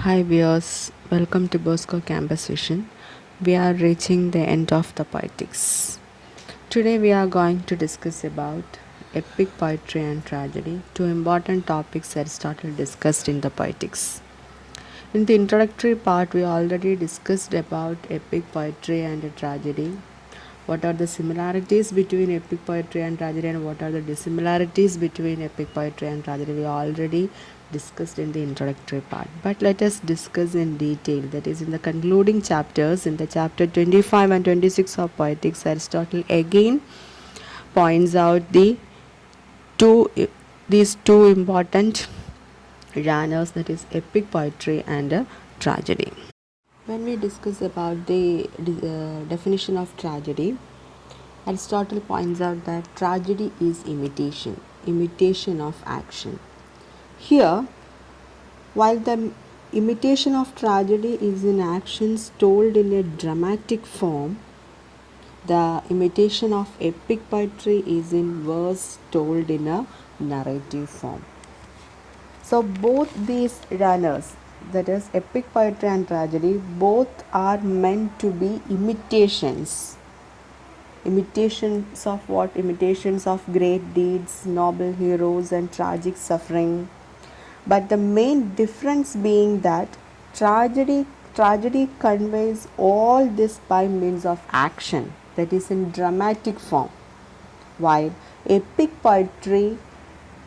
Hi viewers, welcome to Bosco Campus Vision. We are reaching the end of the poetics. Today we are going to discuss about epic poetry and tragedy, two important topics Aristotle discussed in the poetics. In the introductory part, we already discussed about epic poetry and tragedy. What are the similarities between epic poetry and tragedy, and what are the dissimilarities between epic poetry and tragedy? We already discussed in the introductory part, but let us discuss in detail, that is in the concluding chapters. In the chapter 25 and 26 of poetics, Aristotle again points out these two important genres, that is epic poetry and tragedy. When we discuss about the definition of tragedy, Aristotle points out that tragedy is imitation of action. Here, while the imitation of tragedy is in actions told in a dramatic form, the imitation of epic poetry is in verse told in a narrative form. So both these genres, that is epic poetry and tragedy, both are meant to be imitations. Imitations of what? Imitations of great deeds, noble heroes, and tragic suffering. But the main difference being that tragedy conveys all this by means of action, that is in dramatic form, while epic poetry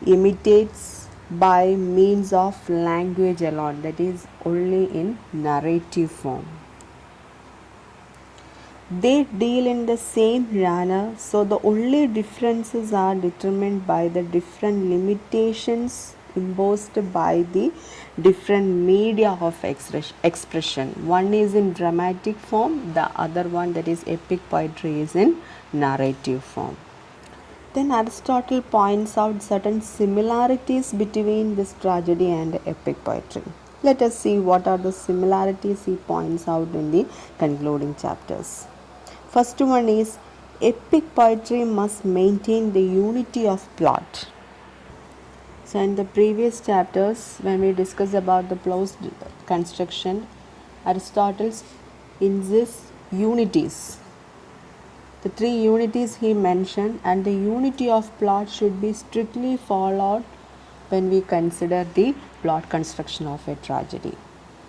imitates by means of language alone, that is only in narrative form. They deal in the same genre, so the only differences are determined by the different limitations imposed by the different media of expression. One is in dramatic form, the other one, that is epic poetry, is in narrative form. Then Aristotle points out certain similarities between this tragedy and epic poetry. Let us see what are the similarities he points out in the concluding chapters. First one is, epic poetry must maintain the unity of plot. So in the previous chapters, when we discussed about the prose construction, Aristotle insists unities. The three unities he mentioned, and the unity of plot should be strictly followed when we consider the plot construction of a tragedy.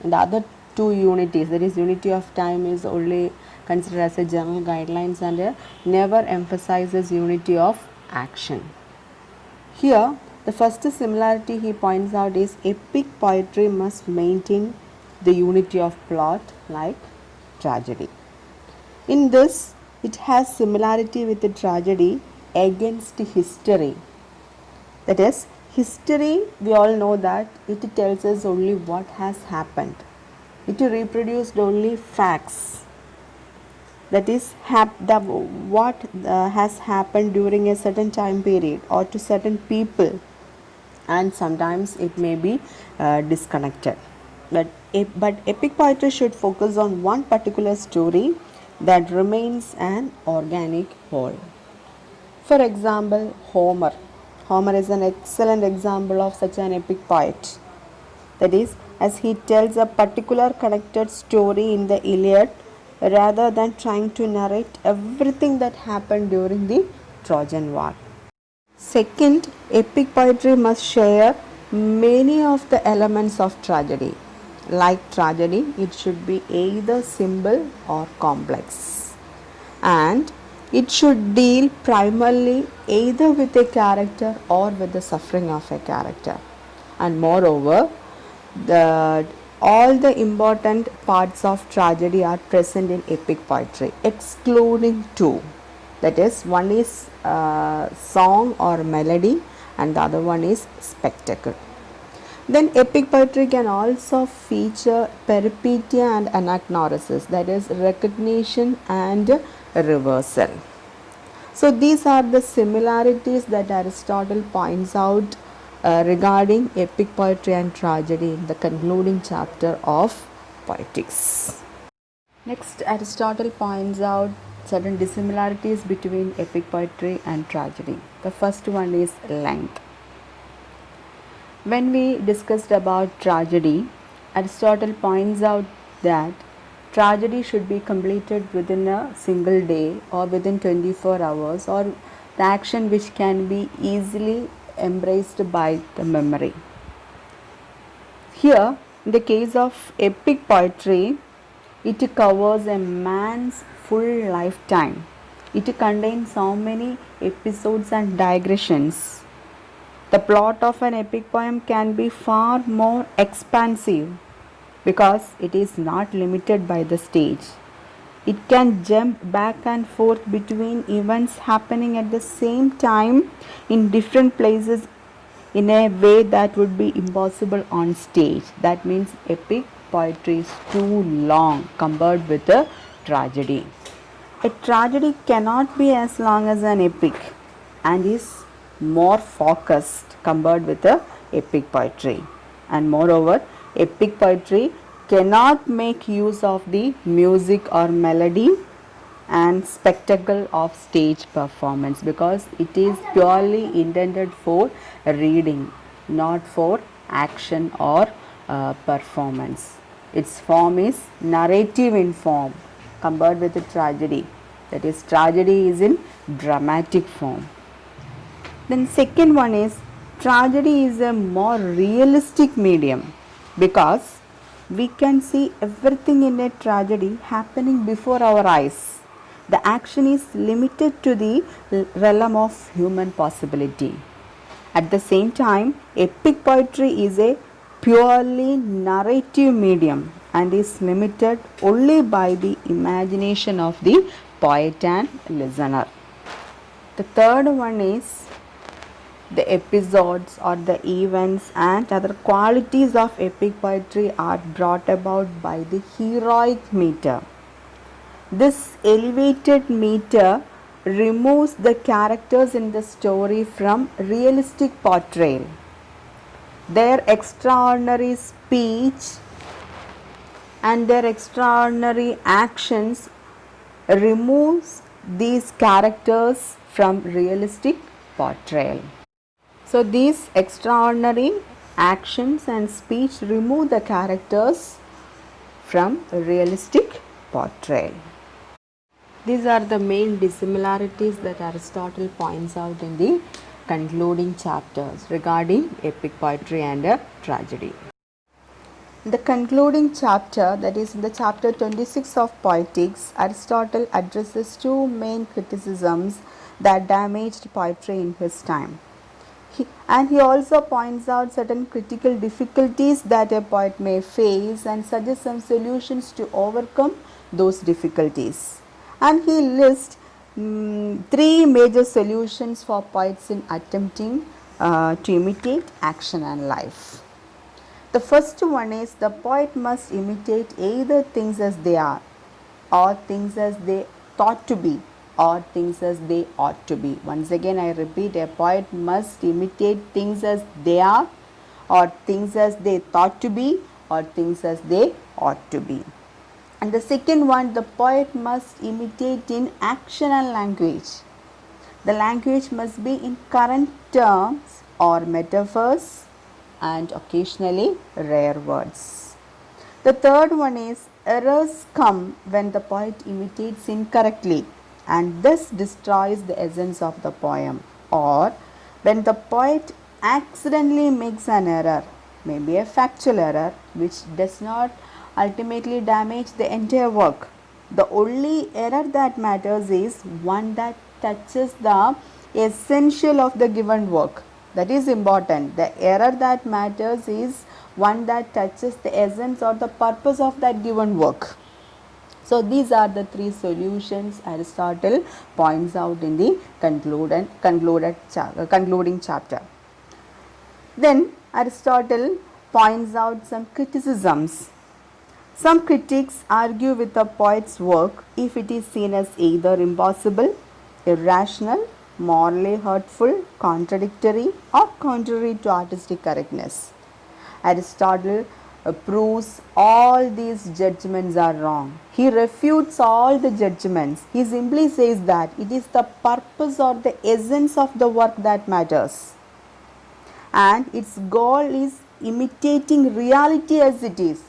And the other two unities, that is unity of time, is only considered as a general guidelines and never emphasizes unity of action. Here, the first similarity he points out is epic poetry must maintain the unity of plot like tragedy. In this, it has similarity with the tragedy against history. That is, history, we all know that it tells us only what has happened. It reproduced only facts. That is, what has happened during a certain time period or to certain people, and sometimes it may be disconnected. But epic poetry should focus on one particular story that remains an organic whole. For example, Homer. Homer is an excellent example of such an epic poet. That is, as he tells a particular connected story in the Iliad rather than trying to narrate everything that happened during the Trojan War. Second, epic poetry must share many of the elements of tragedy. Like tragedy, it should be either simple or complex. And it should deal primarily either with a character or with the suffering of a character. And moreover, all the important parts of tragedy are present in epic poetry, excluding two. That is, one is song or melody, and the other one is spectacle. Then epic poetry can also feature peripeteia and anagnorisis, that is recognition and reversal. So these are the similarities that Aristotle points out regarding epic poetry and tragedy in the concluding chapter of Poetics. Next, Aristotle points out certain dissimilarities between epic poetry and tragedy. The first one is length. When we discussed about tragedy, Aristotle points out that tragedy should be completed within a single day or within 24 hours, or the action which can be easily embraced by the memory. Here, in the case of epic poetry, it covers a man's full lifetime. It contains so many episodes and digressions. The plot of an epic poem can be far more expansive because it is not limited by the stage. It can jump back and forth between events happening at the same time in different places in a way that would be impossible on stage. That means epic poetry is too long compared with a tragedy. A tragedy cannot be as long as an epic and is more focused compared with the epic poetry. And moreover, epic poetry cannot make use of the music or melody and spectacle of stage performance because it is purely intended for reading, not for action or performance. Its form is narrative in form compared with a tragedy. That is, tragedy is in dramatic form. Then second one is tragedy is a more realistic medium because we can see everything in a tragedy happening before our eyes. The action is limited to the realm of human possibility. At the same time, epic poetry is a purely narrative medium and is limited only by the imagination of the poet and listener. The third one is the episodes or the events and other qualities of epic poetry are brought about by the heroic meter. This elevated meter removes the characters in the story from realistic portrayal. Their extraordinary speech and their extraordinary actions removes these characters from realistic portrayal. So these extraordinary actions and speech remove the characters from realistic portrayal. These are the main dissimilarities that Aristotle points out in the concluding chapters regarding epic poetry and tragedy. In the concluding chapter, that is in the chapter 26 of Poetics, Aristotle addresses two main criticisms that damaged poetry in his time. He also points out certain critical difficulties that a poet may face and suggests some solutions to overcome those difficulties. And he lists three major solutions for poets in attempting to imitate action and life. The first one is the poet must imitate either things as they are, or things as they thought to be, or things as they ought to be. Once again, I repeat, a poet must imitate things as they are, or things as they thought to be, or things as they ought to be. And the second one, the poet must imitate in action and language. The language must be in current terms or metaphors and occasionally rare words. The third one is errors come when the poet imitates incorrectly and thus destroys the essence of the poem, or when the poet accidentally makes an error, maybe a factual error, which does not ultimately damage the entire work. The only error that matters is one that touches the essential of the given work. That is important. The error that matters is one that touches the essence or the purpose of that given work. So these are the three solutions Aristotle points out in the concluding chapter. Then Aristotle points out some criticisms. Some critics argue with the poet's work if it is seen as either impossible, irrational, morally hurtful, contradictory, or contrary to artistic correctness. Aristotle proves all these judgments are wrong. He refutes all the judgments. He simply says that it is the purpose or the essence of the work that matters, and its goal is imitating reality as it is,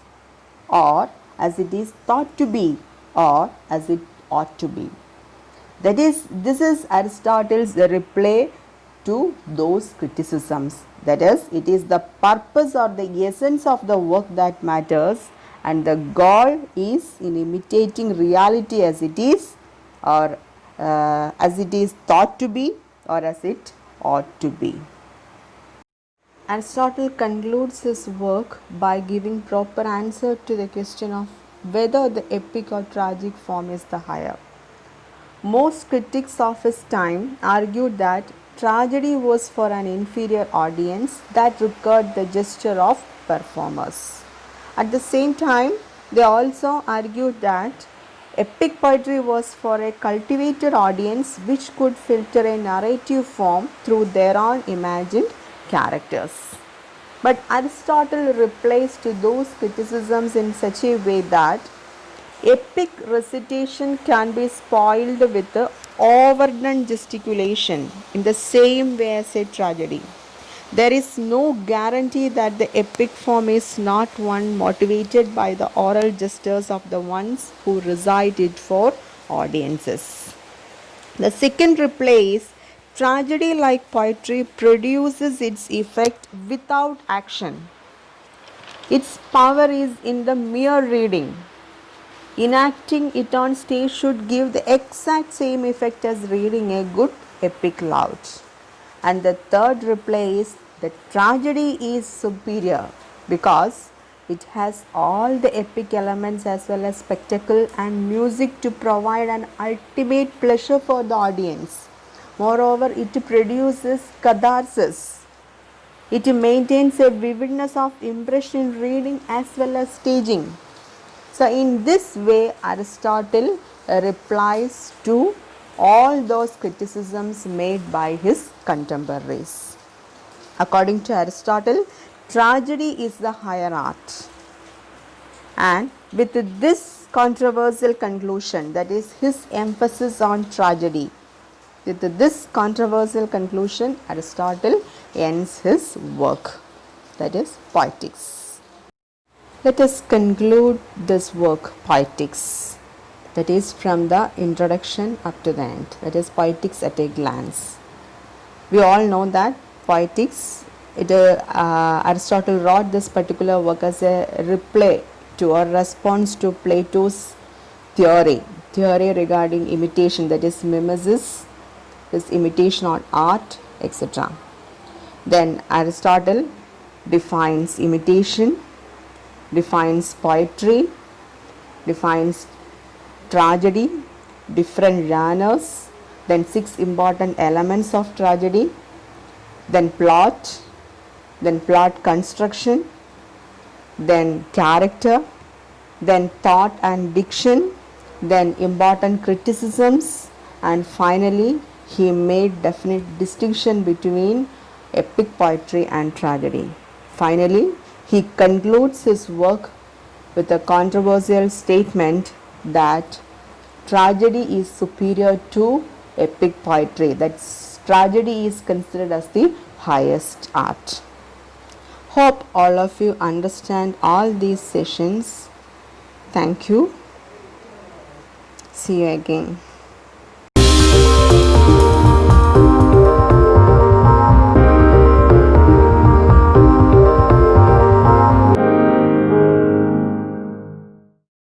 or as it is thought to be, or as it ought to be. That is, this is Aristotle's reply to those criticisms. That is, it is the purpose or the essence of the work that matters, and the goal is in imitating reality as it is, or as it is thought to be, or as it ought to be. Aristotle concludes his work by giving proper answer to the question of whether the epic or tragic form is the higher. Most critics of his time argued that tragedy was for an inferior audience that required the gesture of performers. At the same time, they also argued that epic poetry was for a cultivated audience which could filter a narrative form through their own imagined characters. But Aristotle replies to those criticisms in such a way that epic recitation can be spoiled with overdone gesticulation in the same way as a tragedy. There is no guarantee that the epic form is not one motivated by the oral gestures of the ones who recite it for audiences. The second reply is tragedy, like poetry, produces its effect without action. Its power is in the mere reading. Enacting it on stage should give the exact same effect as reading a good epic loud. And the third reply is that tragedy is superior because it has all the epic elements as well as spectacle and music to provide an ultimate pleasure for the audience. Moreover, it produces catharsis. It maintains a vividness of impression in reading as well as staging. So, in this way, Aristotle replies to all those criticisms made by his contemporaries. According to Aristotle, tragedy is the higher art. And with this controversial conclusion, that is his emphasis on tragedy, with this controversial conclusion, Aristotle ends his work, that is Poetics. Let us conclude this work, Poetics, that is from the introduction up to the end, that is Poetics at a glance. We all know that Poetics, Aristotle wrote this particular work as a reply to or response to Plato's theory regarding imitation, that is mimesis, is imitation on art, etc. Then Aristotle defines imitation, defines poetry, defines tragedy, different genres, then 6 important elements of tragedy, then plot construction, then character, then thought and diction, then important criticisms, and finally he made definite distinction between epic poetry and tragedy. Finally, he concludes his work with a controversial statement that tragedy is superior to epic poetry, that tragedy is considered as the highest art. Hope all of you understand all these sessions. Thank you. See you again.